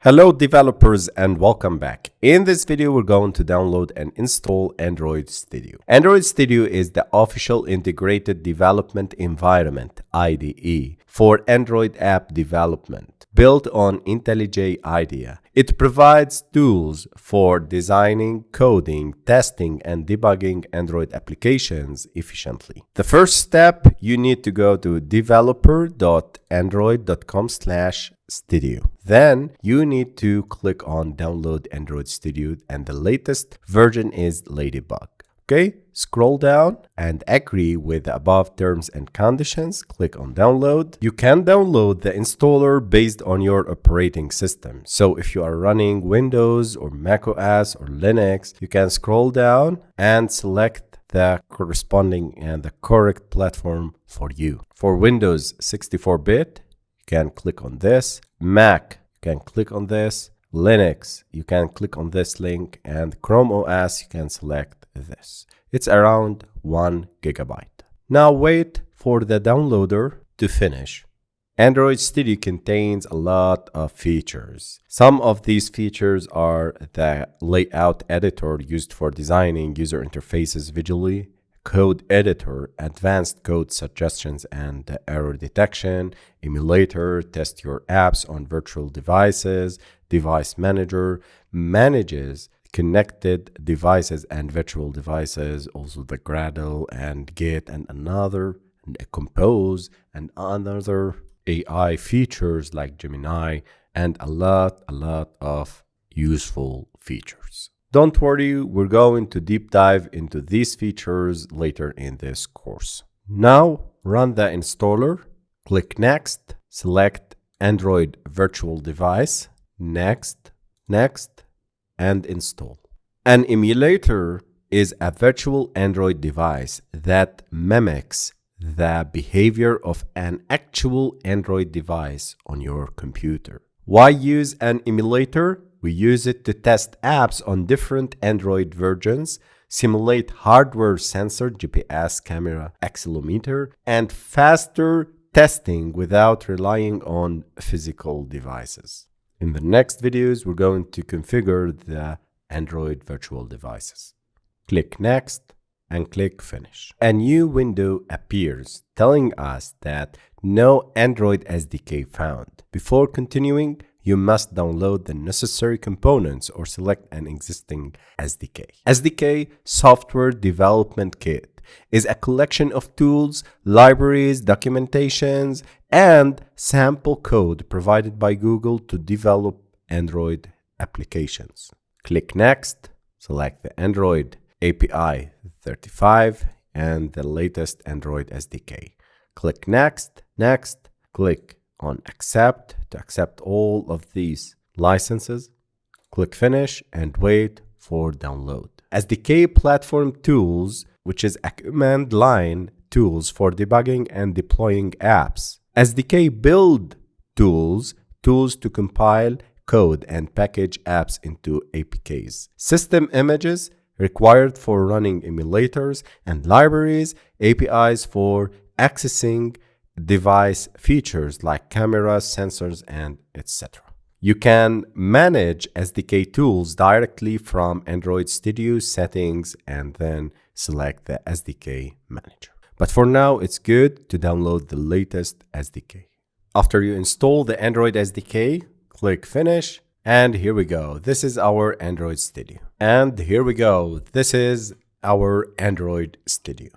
Hello developers and welcome back. In this video, we're going to download and install Android Studio. Android Studio is the official integrated development environment (IDE) for Android app development, built on IntelliJ IDEA. It provides tools for designing, coding, testing, and debugging Android applications efficiently. The first step, you need to go to developer.android.com/studio. Then you need to click on download Android Studio, and the latest version is Ladybug. Okay, scroll down and agree with the above terms and conditions. Click on download. You can download the installer based on your operating system. So if you are running Windows or macOS or Linux, you can scroll down and select the corresponding and the correct platform for you. For Windows 64-bit, you can click on this. Mac, you can click on this. Linux, you can click on this link, and Chrome OS, you can select this. It's around 1 gigabyte. Now wait for the downloader to finish. Android Studio contains a lot of features. Some of these features are the layout editor used for designing user interfaces visually, code editor, advanced code suggestions and error detection, emulator, test your apps on virtual devices, device manager, manages connected devices and virtual devices, also the Gradle and Git and another, and Compose and another AI features like Gemini, and a lot of useful features. Don't worry, we're going to deep dive into these features later in this course. Now run the installer, click Next, select Android Virtual Device, Next, and install. An emulator is a virtual Android device that mimics the behavior of an actual Android device on your computer. Why use an emulator? We use it to test apps on different Android versions, simulate hardware sensor, GPS, camera, accelerometer, and faster testing without relying on physical devices. In the next videos, we're going to configure the Android virtual devices. Click Next and click Finish. A new window appears telling us that no Android SDK found. Before continuing, you must download the necessary components or select an existing SDK. SDK, Software Development Kit, is a collection of tools, libraries, documentations, and sample code provided by Google to develop Android applications. Click Next, select the Android API 35 and the latest Android SDK. Click Next, click on Accept to accept all of these licenses. Click Finish and wait for download. SDK Platform Tools, which is a command line tools for debugging and deploying apps. SDK Build Tools, tools to compile code and package apps into APKs. System Images, required for running emulators, and libraries, APIs for accessing device features like cameras, sensors, and etc. You can manage SDK tools directly from Android Studio settings and then select the SDK manager. But for now, it's good to download the latest SDK. After you install the Android SDK, click Finish, and here we go. This is our Android Studio. And here we go. This is our Android Studio.